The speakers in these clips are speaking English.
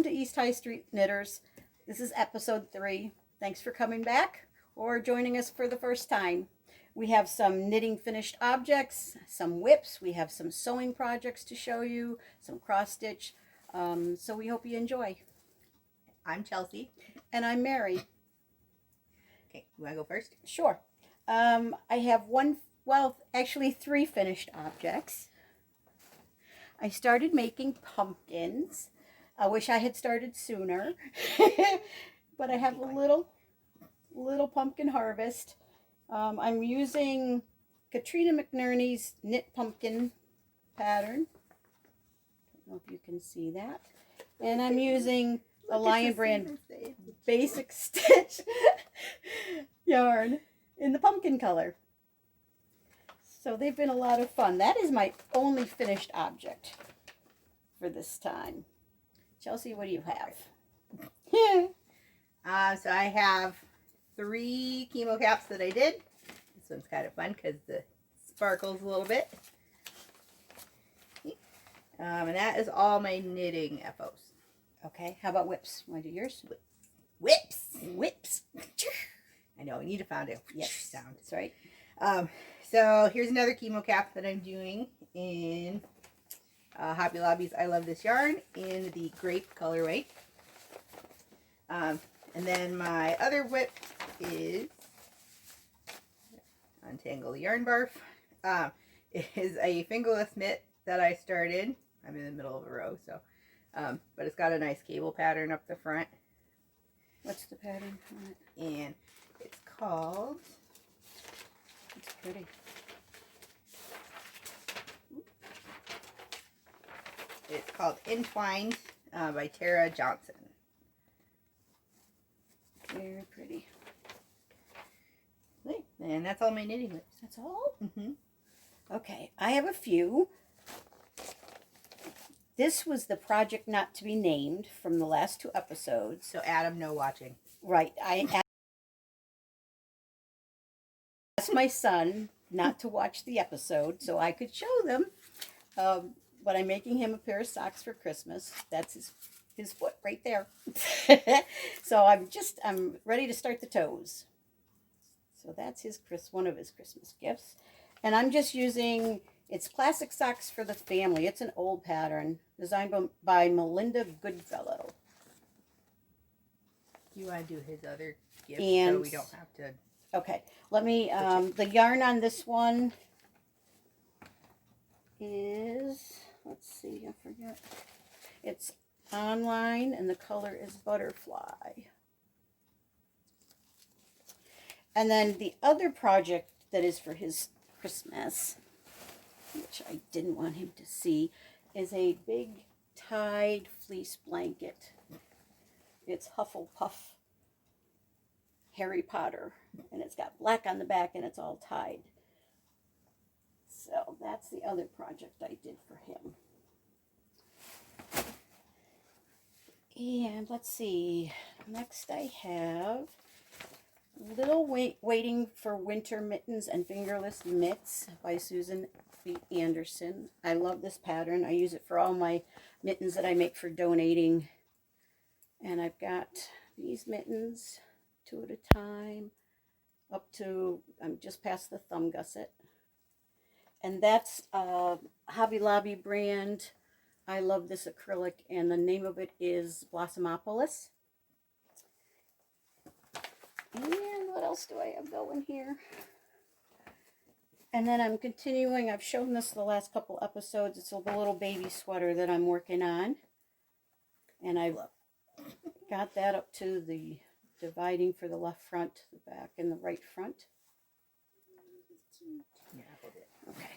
to East High Street Knitters. This is episode 3. Thanks for coming back or joining us for the first time. We have some knitting finished objects, some whips, we have some sewing projects to show you, some cross stitch. So we hope you enjoy. I'm Chelsea. And I'm Mary. Okay, you want to go first? Sure. I have actually 3 finished objects. I started making pumpkins. I wish I had started sooner. But I have a little pumpkin harvest. I'm using Katrina McNerney's knit pumpkin pattern. Don't know if you can see that. And I'm using the Lion Brand Basic Stitch yarn in the pumpkin color. So they've been a lot of fun. That is my only finished object for this time. Chelsea, what do you have? So I have 3 chemo caps that I did. This one's kind of fun because it sparkles a little bit. And that is all my knitting FOs. Okay, how about whips? Want to do yours? Whips. I know, I need to find a sound. That's right. So here's another chemo cap that I'm doing in Hobby Lobby's I Love This Yarn in the grape colorway. And then my other whip is Untangle the Yarn Barf. It is a fingerless mitt that I started. I'm in the middle of a row, so but it's got a nice cable pattern up the front. What's the pattern on it? And it's called, it's pretty. It's called Entwined by Tara Johnson. Very pretty. And that's all my knitting whips. That's all? Mm-hmm. Okay, I have a few. This was the project not to be named from the last 2 episodes. So Adam, no watching. Right. I asked my son not to watch the episode so I could show them. But I'm making him a pair of socks for Christmas. That's his foot right there. So I'm ready to start the toes. So that's one of his Christmas gifts. And I'm just using, it's Classic Socks for the Family. It's an old pattern designed by Melinda Goodfellow. You want to do his other gift and, so we don't have to. Okay, let me, the yarn on this one is, let's see, I forget. It's online and the color is Butterfly. And then the other project that is for his Christmas, which I didn't want him to see, is a big tied fleece blanket. It's Hufflepuff Harry Potter, and it's got black on the back and it's all tied. So that's the other project I did for him. And let's see, next I have Little Waiting for Winter Mittens and Fingerless Mitts by Susan B. Anderson. I love this pattern. I use it for all my mittens that I make for donating. And I've got these mittens 2 at a time up to, I'm just past the thumb gusset. And that's Hobby Lobby brand. I love this acrylic, and the name of it is Blossomopolis. And what else do I have going here? And then I'm continuing, I've shown this the last couple episodes. It's a little baby sweater that I'm working on. And I've got that up to the dividing for the left front, the back, and the right front. Yeah, hold it. Okay.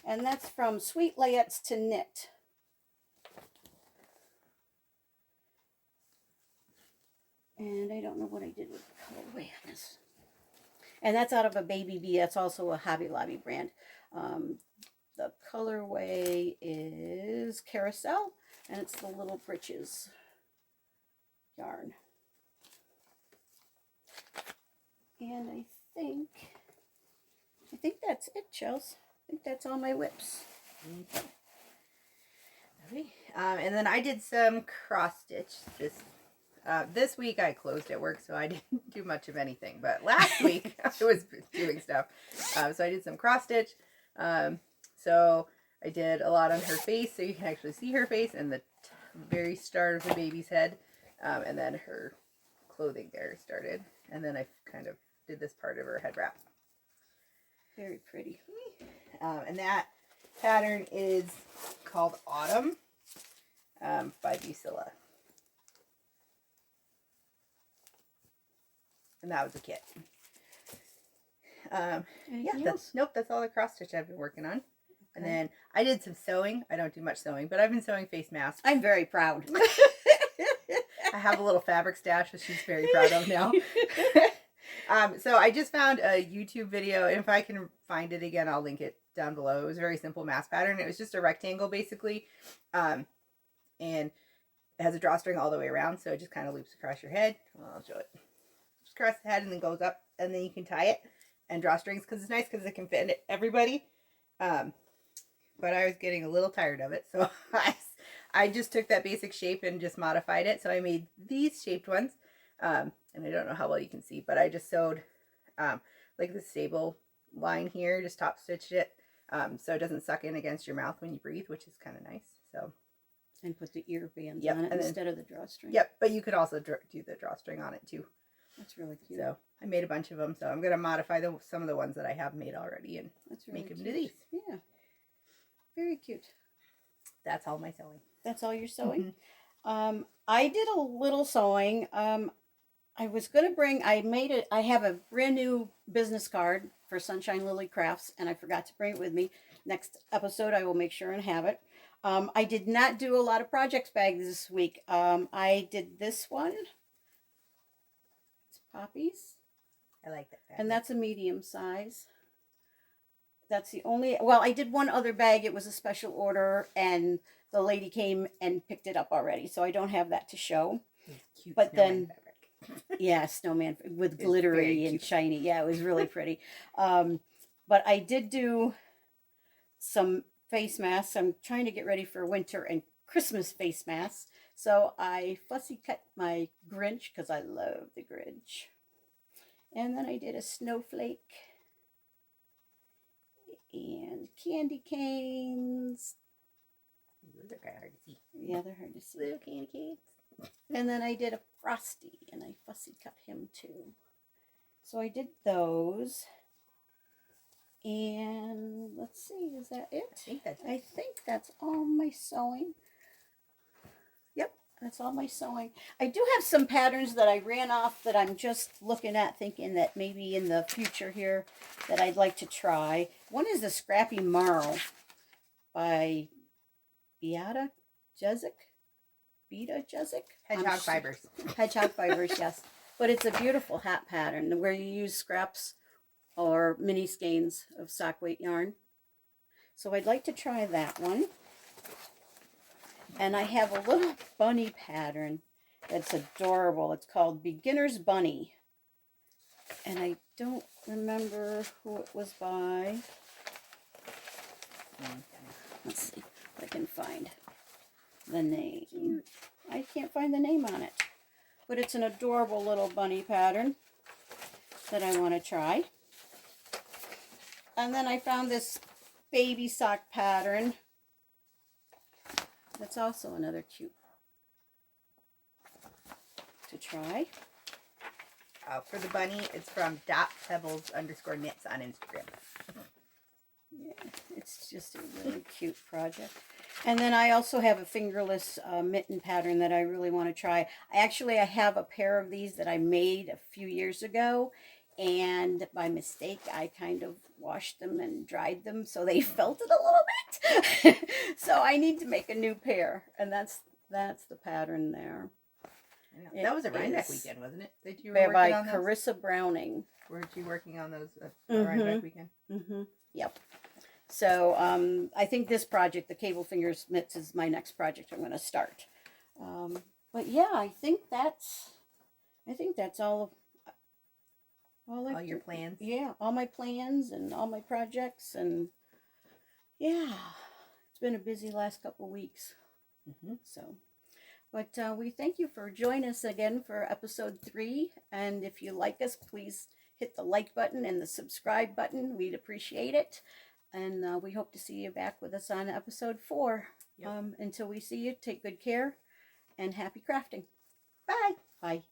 And that's from Sweet Layettes to Knit. And I don't know what I did with the colorway on this. And that's out of a Baby Bee. That's also a Hobby Lobby brand. The colorway is Carousel, and it's the Little Britches yarn. And I think that's it, Chels. I think that's all my whips. Okay. And then I did some cross stitch this week. I closed at work, so I didn't do much of anything. But last week I was doing stuff. So I did some cross stitch. So I did a lot on her face, so you can actually see her face and the very start of the baby's head, and then her clothing there started, and then I kind of did this part of her head wrap. Very pretty. And that pattern is called Autumn by Busilla. And that was a kit. That's all the cross stitch I've been working on. Okay. And then I did some sewing. I don't do much sewing, but I've been sewing face masks. I'm very proud. I have a little fabric stash that she's very proud of now. So I just found a YouTube video, and if I can find it again, I'll link it down below. It was a very simple mask pattern. It was just a rectangle, basically, and it has a drawstring all the way around, so it just kind of loops across your head. Well, I'll show it. Just across the head and then goes up, and then you can tie it and drawstrings, because it's nice because it can fit everybody. But I was getting a little tired of it, so I just took that basic shape and just modified it. So I made these shaped ones. And I don't know how well you can see, but I just sewed like the stable line here, just top stitched it so it doesn't suck in against your mouth when you breathe, which is kind of nice. So, and put the ear bands on it instead of the drawstring. Yep, but you could also do the drawstring on it too. That's really cute. So I made a bunch of them, so I'm going to modify some of the ones that I have made already and make them into these. Yeah, very cute. That's all my sewing. That's all your sewing? Mm-hmm. I did a little sewing. I was going to bring, I have a brand new business card for Sunshine Lily Crafts, and I forgot to bring it with me. Next episode, I will make sure and have it. I did not do a lot of projects bags this week. I did this one. It's poppies. I like that bag. And that's a medium size. That's the only, well, I did one other bag. It was a special order, and the lady came and picked it up already, so I don't have that to show. Cute, but then, yeah, snowman with glittery and shiny. Yeah, it was really pretty. But I did do some face masks. I'm trying to get ready for winter and Christmas face masks. So I fussy cut my Grinch because I love the Grinch. And then I did a snowflake and candy canes. Those are kind of hard to see. Yeah, they're hard to see. Little candy canes. And then I did a Frosty, and I fussy cut him too. So I did those. And let's see, is that it? I think that's all my sewing. Yep, that's all my sewing. I do have some patterns that I ran off that I'm just looking at, thinking that maybe in the future here that I'd like to try. One is the Scrappy Marl by Beata Jezik. Hedgehog fibers. Hedgehog fibers, yes. But it's a beautiful hat pattern where you use scraps or mini skeins of sock weight yarn. So I'd like to try that one. And I have a little bunny pattern that's adorable. It's called Beginner's Bunny. And I don't remember who it was by. Let's see if I can find the name. I can't find the name on it. But it's an adorable little bunny pattern that I want to try. And then I found this baby sock pattern. That's also another cute to try. For the bunny, it's from .pebbles_knits on Instagram. Yeah, it's just a really cute project. And then I also have a fingerless mitten pattern that I really want to try. I have a pair of these that I made a few years ago, and by mistake I kind of washed them and dried them so they felted a little bit. So I need to make a new pair, and that's the pattern there. Yeah. That was a Rhinebeck weekend, wasn't it? That you were working by on those? Carissa Browning. Weren't you working on those Rhinebeck weekend? Mm-hmm. Yep. So I think this project, the Cable Fingers Mitts, is my next project I'm going to start. But yeah, I think that's all your plans. Yeah, all my plans and all my projects, and yeah, it's been a busy last couple weeks. So, but we thank you for joining us again for episode 3. And if you like us, please hit the like button and the subscribe button. We'd appreciate it. And we hope to see you back with us on episode 4. Yep. Until we see you, take good care and happy crafting. Bye. Bye.